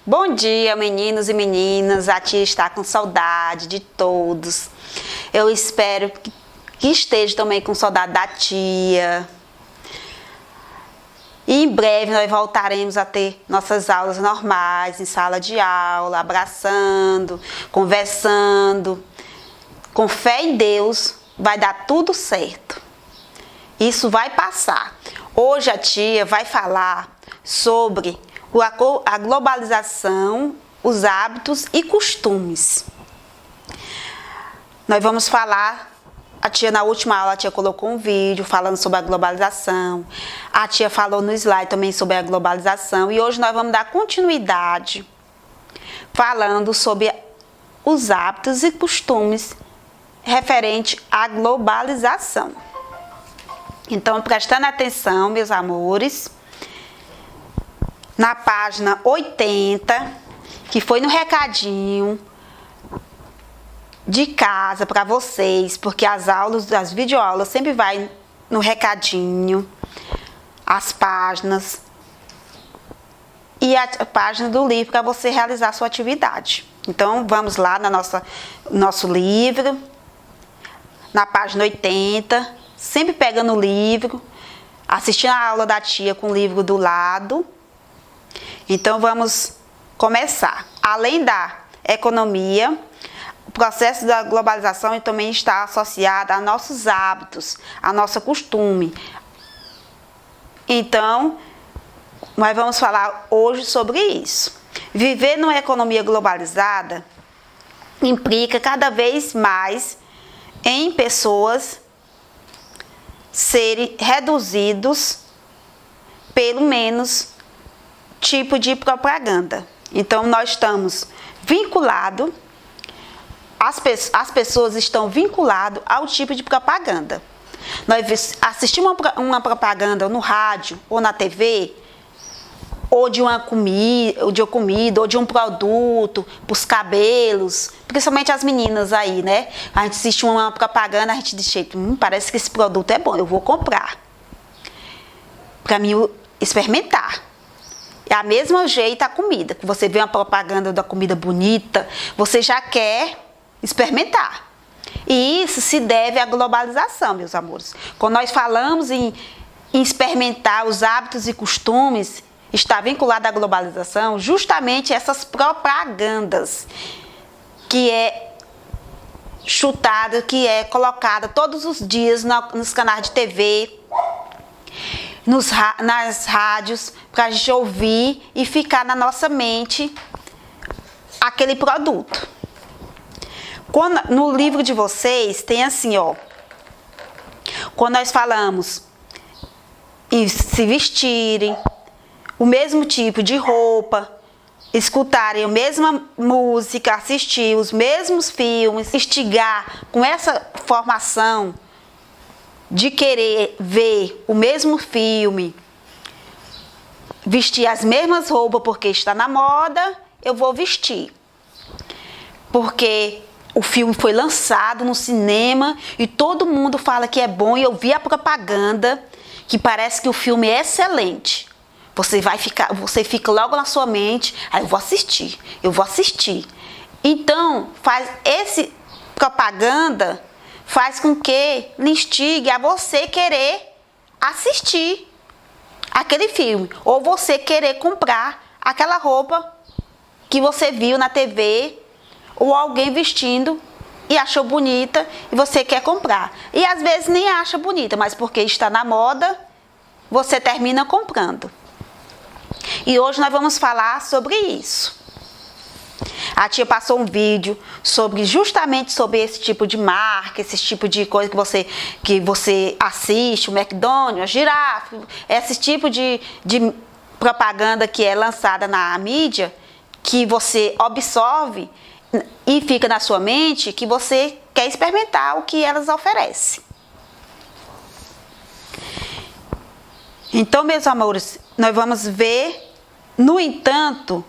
Bom dia, meninos e meninas. A tia está com saudade de todos. Eu espero que esteja também com saudade da tia. E em breve nós voltaremos a ter nossas aulas normais, em sala de aula, abraçando, conversando. Com fé em Deus, vai dar tudo certo. Isso vai passar. Hoje a tia vai falar sobre a globalização, os hábitos e costumes. Nós vamos falar, a tia na última aula, a tia colocou um vídeo falando sobre a globalização. A tia falou no slide também sobre a globalização. E hoje nós vamos dar continuidade falando sobre os hábitos e costumes referente à globalização. Então, prestando atenção, meus amores, na página 80, que foi no recadinho de casa para vocês, porque as aulas, as videoaulas sempre vai no recadinho, as páginas e a página do livro para você realizar a sua atividade. Então, vamos lá no nosso livro, na página 80, sempre pegando o livro, assistindo a aula da tia com o livro do lado. Então, vamos começar. Além da economia, o processo da globalização também está associado a nossos hábitos, a nosso costume. Então, nós vamos falar hoje sobre isso. Viver numa economia globalizada implica cada vez mais em pessoas serem reduzidos pelo menos tipo de propaganda. Então, nós estamos vinculados, as pessoas estão vinculadas ao tipo de propaganda. Nós assistimos uma propaganda no rádio ou na TV, ou de uma comida, ou de um produto para os cabelos, principalmente as meninas aí, né? A gente assiste uma propaganda, a gente diz, parece que esse produto é bom, eu vou comprar para mim experimentar. É a mesma jeito a comida, que você vê uma propaganda da comida bonita, você já quer experimentar. E isso se deve à globalização, meus amores. Quando nós falamos em experimentar os hábitos e costumes, está vinculado à globalização justamente essas propagandas que é chutada, que é colocada todos os dias nos canais de TV, nas rádios, para a gente ouvir e ficar na nossa mente aquele produto. No livro de vocês tem assim, ó, quando nós falamos em se vestirem, o mesmo tipo de roupa, escutarem a mesma música, assistir os mesmos filmes, instigar com essa formação de querer ver o mesmo filme, vestir as mesmas roupas porque está na moda, eu vou vestir. Porque o filme foi lançado no cinema e todo mundo fala que é bom, e eu vi a propaganda que parece que o filme é excelente. Você fica logo na sua mente, eu vou assistir. Então, esse propaganda faz com que lhe instigue a você querer assistir aquele filme, ou você querer comprar aquela roupa que você viu na TV, ou alguém vestindo e achou bonita e você quer comprar. E às vezes nem acha bonita, mas porque está na moda, você termina comprando. E hoje nós vamos falar sobre isso. A tia passou um vídeo justamente sobre esse tipo de marca, esse tipo de coisa que você assiste, o McDonald's, a girafa, esse tipo de propaganda que é lançada na mídia, que você absorve e fica na sua mente que você quer experimentar o que elas oferecem. Então, meus amores, nós vamos ver, no entanto,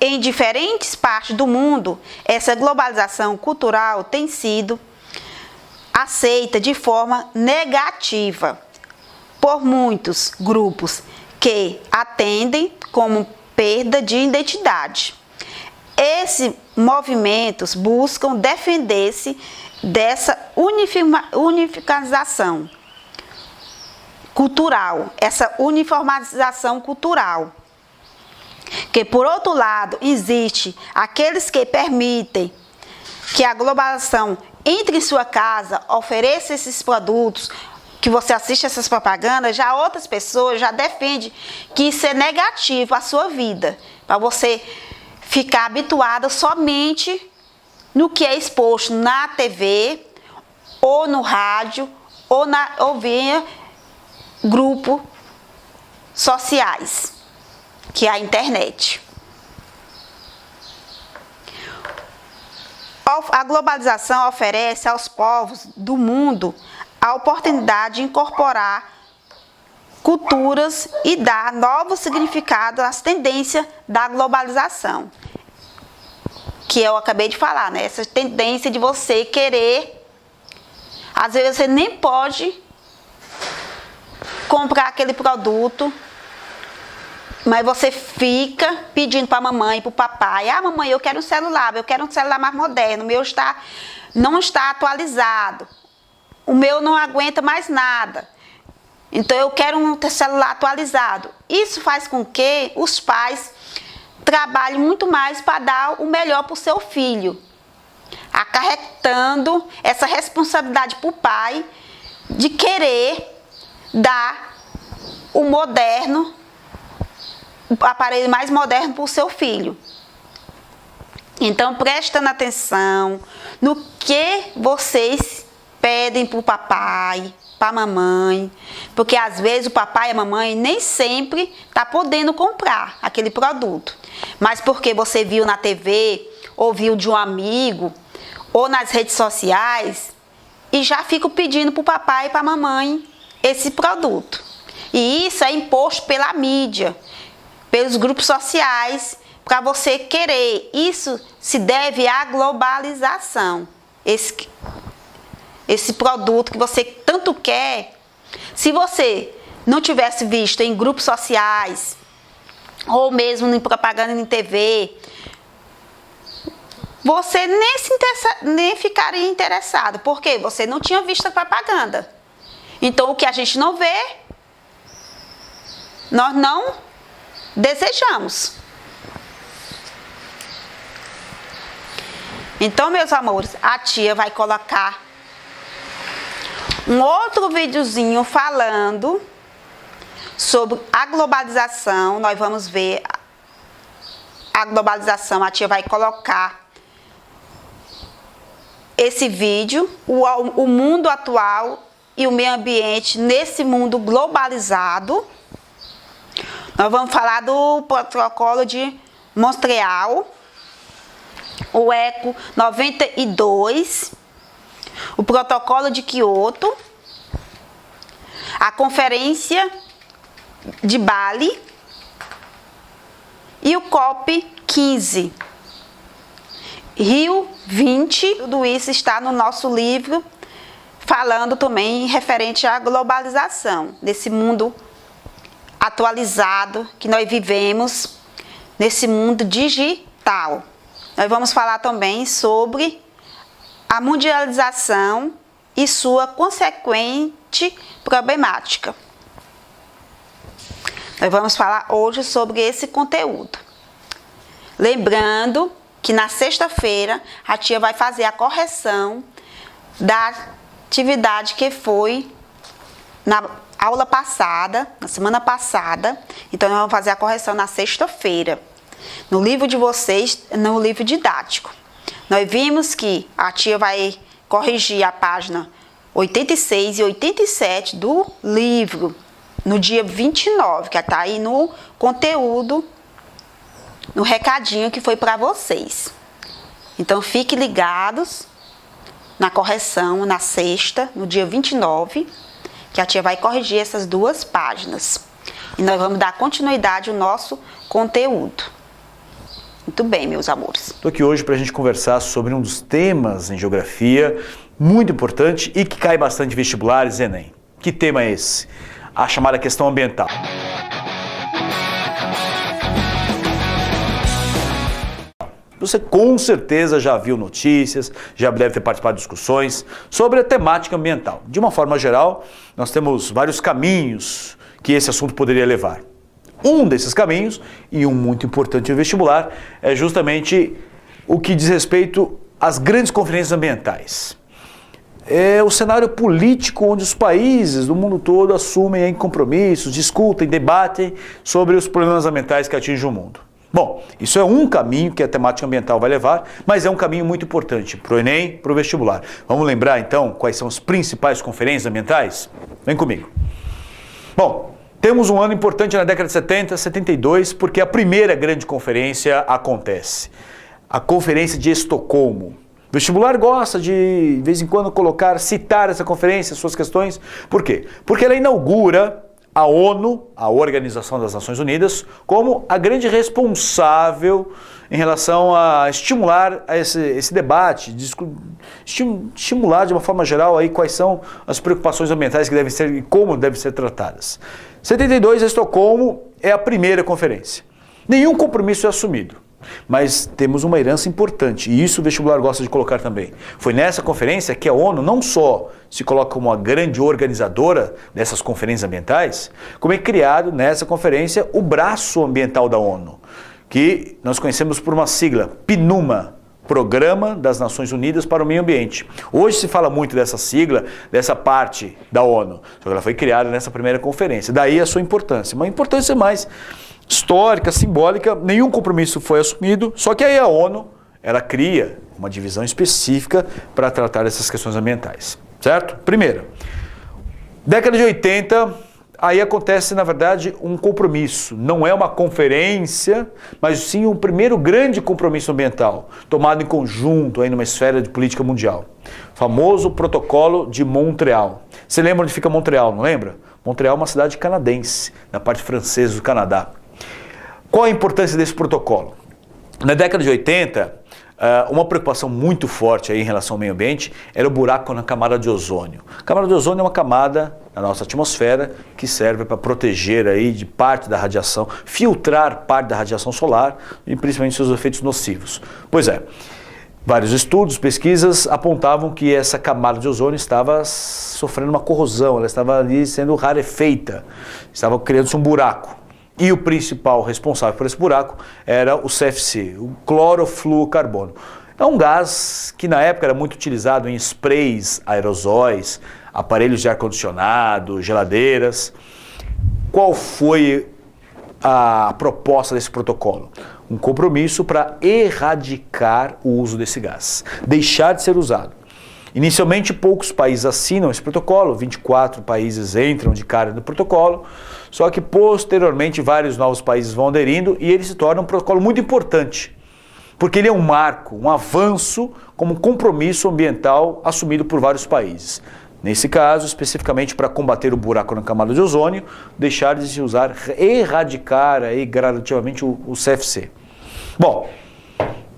em diferentes partes do mundo, essa globalização cultural tem sido aceita de forma negativa por muitos grupos que atendem como perda de identidade. Esses movimentos buscam defender-se dessa unificação cultural, essa uniformização cultural. Que, por outro lado, existe aqueles que permitem que a globalização entre em sua casa, ofereça esses produtos, que você assiste essas propagandas, já outras pessoas já defendem que isso é negativo à sua vida, para você ficar habituada somente no que é exposto na TV, ou no rádio, ou via grupos sociais, que é a internet. A globalização oferece aos povos do mundo a oportunidade de incorporar culturas e dar novos significados às tendências da globalização. Que eu acabei de falar, né? Essa tendência de você querer, às vezes você nem pode comprar aquele produto, mas você fica pedindo para a mamãe, para o papai: ah, mamãe, eu quero um celular mais moderno, o meu não está atualizado, o meu não aguenta mais nada, então eu quero um celular atualizado. Isso faz com que os pais trabalhem muito mais para dar o melhor para o seu filho, acarretando essa responsabilidade para o pai de querer dar o moderno, o aparelho mais moderno para o seu filho. Então, prestando atenção no que vocês pedem para o papai, para a mamãe, porque às vezes o papai e a mamãe nem sempre está podendo comprar aquele produto, mas porque você viu na TV, ou viu de um amigo, ou nas redes sociais, e já fica pedindo para o papai e para a mamãe esse produto. E isso é imposto pela mídia, pelos grupos sociais, para você querer. Isso se deve à globalização. Esse produto que você tanto quer, se você não tivesse visto em grupos sociais, ou mesmo em propaganda em TV, você nem ficaria interessado, porque você não tinha visto a propaganda. Então, o que a gente não vê, nós não desejamos. Então, meus amores, a tia vai colocar um outro videozinho falando sobre a globalização. Nós vamos ver a globalização. A tia vai colocar esse vídeo, o mundo atual e o meio ambiente nesse mundo globalizado. Nós vamos falar do protocolo de Montreal, o ECO 92, o protocolo de Kyoto, a conferência de Bali e o COP 15. Rio 20, tudo isso está no nosso livro, falando também referente à globalização, desse mundo atualizado que nós vivemos, nesse mundo digital. Nós vamos falar também sobre a mundialização e sua consequente problemática. Nós vamos falar hoje sobre esse conteúdo. Lembrando que na sexta-feira a tia vai fazer a correção da atividade que foi na aula passada, na semana passada. Então, nós vamos fazer a correção na sexta-feira. No livro de vocês, no livro didático. Nós vimos que a tia vai corrigir a página 86 e 87 do livro no dia 29, que está aí no conteúdo, no recadinho que foi para vocês. Então, fiquem ligados na correção, na sexta, no dia 29, que a tia vai corrigir essas duas páginas. E nós vamos dar continuidade ao nosso conteúdo. Muito bem, meus amores. Estou aqui hoje para a gente conversar sobre um dos temas em geografia muito importante e que cai bastante em vestibulares e Enem. Que tema é esse? A chamada questão ambiental. Você com certeza já viu notícias, já deve ter participado de discussões sobre a temática ambiental. De uma forma geral, nós temos vários caminhos que esse assunto poderia levar. Um desses caminhos, e um muito importante no vestibular, é justamente o que diz respeito às grandes conferências ambientais. É o cenário político onde os países do mundo todo assumem compromissos, discutem, debatem sobre os problemas ambientais que atingem o mundo. Bom, isso é um caminho que a temática ambiental vai levar, mas é um caminho muito importante para o Enem e para o vestibular. Vamos lembrar então quais são as principais conferências ambientais? Vem comigo. Bom, temos um ano importante na década de 70, 72, porque a primeira grande conferência acontece. A Conferência de Estocolmo. O vestibular gosta de vez em quando, citar essa conferência, suas questões. Por quê? Porque ela inaugura a ONU, a Organização das Nações Unidas, como a grande responsável em relação a estimular esse debate, estimular de uma forma geral aí quais são as preocupações ambientais que devem ser e como devem ser tratadas. 72, Estocolmo é a primeira conferência. Nenhum compromisso é assumido. Mas temos uma herança importante, e isso o vestibular gosta de colocar também. Foi nessa conferência que a ONU não só se coloca como uma grande organizadora dessas conferências ambientais, como é criado nessa conferência o braço ambiental da ONU, que nós conhecemos por uma sigla, PNUMA, Programa das Nações Unidas para o Meio Ambiente. Hoje se fala muito dessa sigla, dessa parte da ONU, só que ela foi criada nessa primeira conferência, daí a sua importância. Uma importância mais histórica, simbólica, nenhum compromisso foi assumido, só que aí a ONU, ela cria uma divisão específica para tratar dessas questões ambientais, certo? Primeiro, década de 80, aí acontece, na verdade, um compromisso, não é uma conferência, mas sim um primeiro grande compromisso ambiental, tomado em conjunto aí numa esfera de política mundial. O famoso Protocolo de Montreal. Você lembra onde fica Montreal, não lembra? Montreal é uma cidade canadense, na parte francesa do Canadá. Qual a importância desse protocolo? Na década de 80, uma preocupação muito forte aí em relação ao meio ambiente era o buraco na camada de ozônio. A camada de ozônio é uma camada na nossa atmosfera que serve para proteger aí de parte da radiação, filtrar parte da radiação solar e principalmente seus efeitos nocivos. Pois é, vários estudos, pesquisas apontavam que essa camada de ozônio estava sofrendo uma corrosão, ela estava ali sendo rarefeita, estava criando-se um buraco. E o principal responsável por esse buraco era o CFC, o clorofluorcarbono. É um gás que na época era muito utilizado em sprays, aerosóis, aparelhos de ar-condicionado, geladeiras. Qual foi a proposta desse protocolo? Um compromisso para erradicar o uso desse gás, deixar de ser usado. Inicialmente, poucos países assinam esse protocolo, 24 países entram de cara no protocolo, só que posteriormente vários novos países vão aderindo e ele se torna um protocolo muito importante, porque ele é um marco, um avanço como compromisso ambiental assumido por vários países. Nesse caso, especificamente para combater o buraco na camada de ozônio, deixar de se usar, erradicar aí gradativamente o CFC. Bom,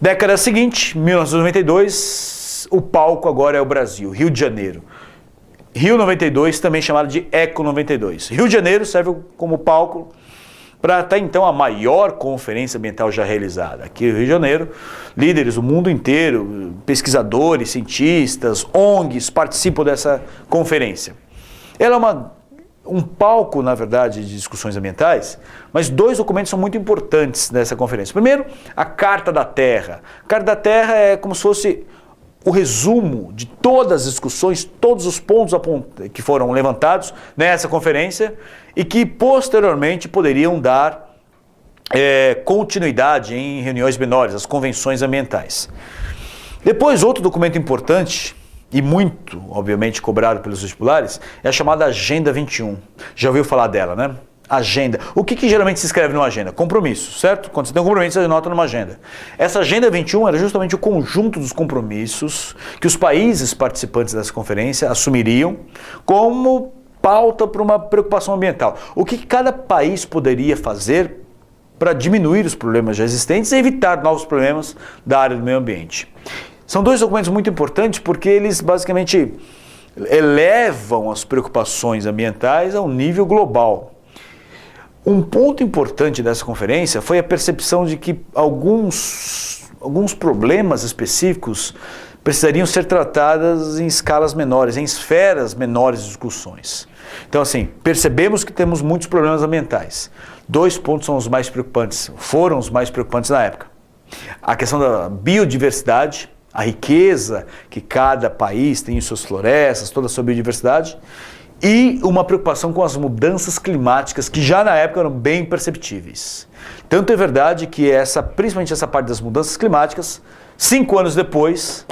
década seguinte, 1992, o palco agora é o Brasil, Rio de Janeiro. Rio 92, também chamado de Eco 92. Rio de Janeiro serve como palco para até então a maior conferência ambiental já realizada. Aqui no Rio de Janeiro, líderes do mundo inteiro, pesquisadores, cientistas, ONGs participam dessa conferência. Ela é um palco, na verdade, de discussões ambientais, mas dois documentos são muito importantes nessa conferência. Primeiro, a Carta da Terra. A Carta da Terra é como se fosse o resumo de todas as discussões, todos os pontos que foram levantados nessa conferência e que posteriormente poderiam dar continuidade em reuniões menores, as convenções ambientais. Depois, outro documento importante e muito, obviamente, cobrado pelos vestibulares é a chamada Agenda 21. Já ouviu falar dela, né? Agenda. O que geralmente se escreve numa agenda? Compromisso, certo? Quando você tem um compromisso, você anota numa agenda. Essa Agenda 21 era justamente o conjunto dos compromissos que os países participantes dessa conferência assumiriam como pauta para uma preocupação ambiental. O que cada país poderia fazer para diminuir os problemas já existentes e evitar novos problemas da área do meio ambiente. São dois documentos muito importantes porque eles basicamente elevam as preocupações ambientais a um nível global. Um ponto importante dessa conferência foi a percepção de que alguns alguns problemas específicos precisariam ser tratados em escalas menores, em esferas menores de discussões. Então, assim, percebemos que temos muitos problemas ambientais. 2 pontos são os mais preocupantes, foram os mais preocupantes na época. A questão da biodiversidade, a riqueza que cada país tem em suas florestas, toda a sua biodiversidade, e uma preocupação com as mudanças climáticas que já na época eram bem perceptíveis. Tanto é verdade que principalmente essa parte das mudanças climáticas, 5 anos depois,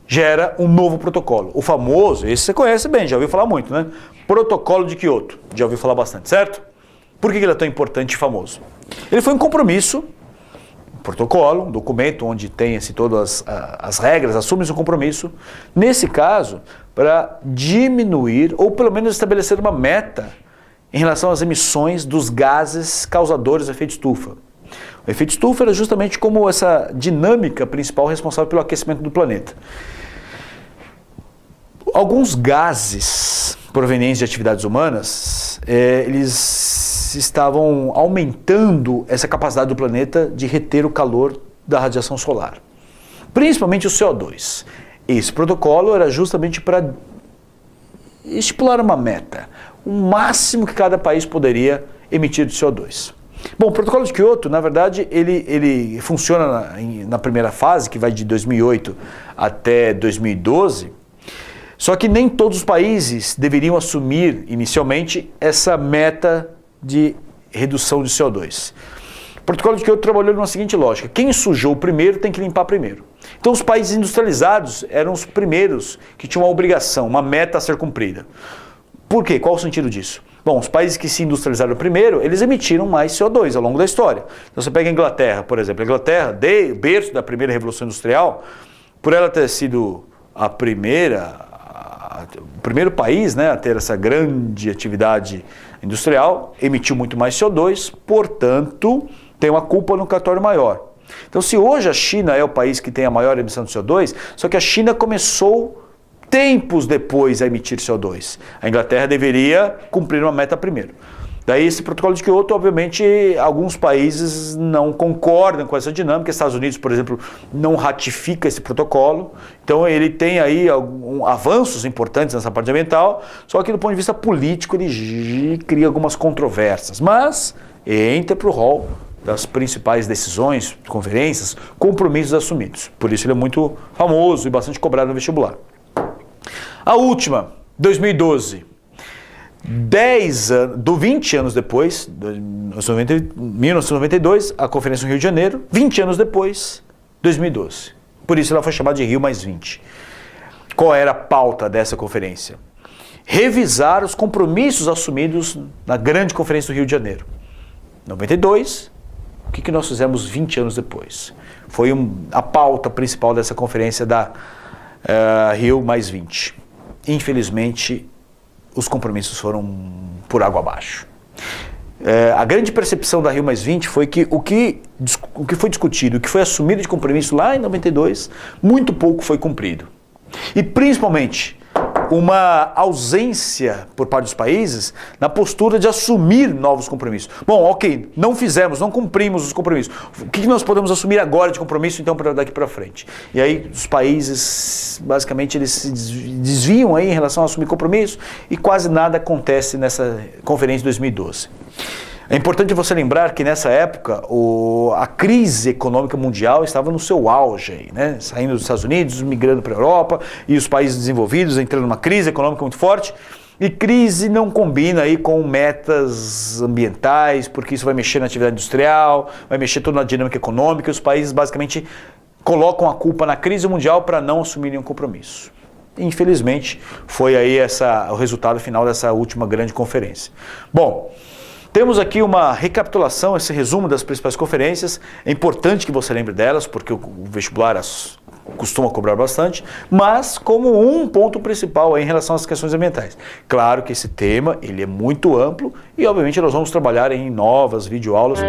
gera um novo protocolo. O famoso, esse você conhece bem, já ouviu falar muito, né? Protocolo de Kyoto, já ouviu falar bastante, certo? Por que ele é tão importante e famoso? Ele foi um compromisso, um protocolo, um documento onde tem-se todas as regras, assume-se um compromisso, nesse caso, para diminuir ou pelo menos estabelecer uma meta em relação às emissões dos gases causadores do efeito estufa. O efeito estufa era justamente como essa dinâmica principal responsável pelo aquecimento do planeta. Alguns gases provenientes de atividades humanas, eles estavam aumentando essa capacidade do planeta de reter o calor da radiação solar, principalmente o CO2. Esse protocolo era justamente para estipular uma meta, o máximo que cada país poderia emitir de CO2. Bom, o protocolo de Kyoto, na verdade, ele funciona na primeira fase, que vai de 2008 até 2012, só que nem todos os países deveriam assumir inicialmente essa meta de redução de CO2. O protocolo de Kyoto trabalhou numa seguinte lógica: quem sujou primeiro tem que limpar primeiro. Então os países industrializados eram os primeiros que tinham uma obrigação, uma meta a ser cumprida. Por quê? Qual o sentido disso? Bom, os países que se industrializaram primeiro, eles emitiram mais CO2 ao longo da história. Então você pega a Inglaterra, por exemplo. A Inglaterra, berço da primeira Revolução Industrial, por ela ter sido o primeiro país, né, a ter essa grande atividade industrial, emitiu muito mais CO2, portanto, tem uma culpa no cartório maior. Então, se hoje a China é o país que tem a maior emissão de CO2, só que a China começou tempos depois a emitir CO2. A Inglaterra deveria cumprir uma meta primeiro. Daí esse protocolo de Kyoto, obviamente, alguns países não concordam com essa dinâmica. Estados Unidos, por exemplo, não ratifica esse protocolo. Então ele tem aí avanços importantes nessa parte ambiental, só que do ponto de vista político ele cria algumas controvérsias. Mas entra para o rol das principais decisões, conferências, compromissos assumidos. Por isso ele é muito famoso e bastante cobrado no vestibular. A última, 2012. 20 anos depois, 1992, a conferência no Rio de Janeiro, 20 anos depois, 2012. Por isso ela foi chamada de Rio mais 20. Qual era a pauta dessa conferência? Revisar os compromissos assumidos na grande conferência do Rio de Janeiro. 92, o que nós fizemos 20 anos depois? Foi a pauta principal dessa conferência da Rio mais 20. Infelizmente, os compromissos foram por água abaixo. A grande percepção da Rio mais 20 foi que o que foi discutido, o que foi assumido de compromisso lá em 92, muito pouco foi cumprido. E principalmente, uma ausência por parte dos países na postura de assumir novos compromissos. Bom, ok, não cumprimos os compromissos. O que nós podemos assumir agora de compromisso, então, para daqui para frente? E aí, os países, basicamente, eles se desviam aí em relação a assumir compromisso e quase nada acontece nessa conferência de 2012. É importante você lembrar que nessa época a crise econômica mundial estava no seu auge, né? Saindo dos Estados Unidos, migrando para a Europa e os países desenvolvidos entrando numa crise econômica muito forte. E crise não combina aí com metas ambientais, porque isso vai mexer na atividade industrial, vai mexer toda na dinâmica econômica. E os países basicamente colocam a culpa na crise mundial para não assumirem um compromisso. Infelizmente, foi aí o resultado final dessa última grande conferência. Bom, temos aqui uma recapitulação, esse resumo das principais conferências. É importante que você lembre delas, porque o vestibular costuma cobrar bastante, mas como um ponto principal aí em relação às questões ambientais. Claro que esse tema ele é muito amplo e, obviamente, nós vamos trabalhar em novas videoaulas.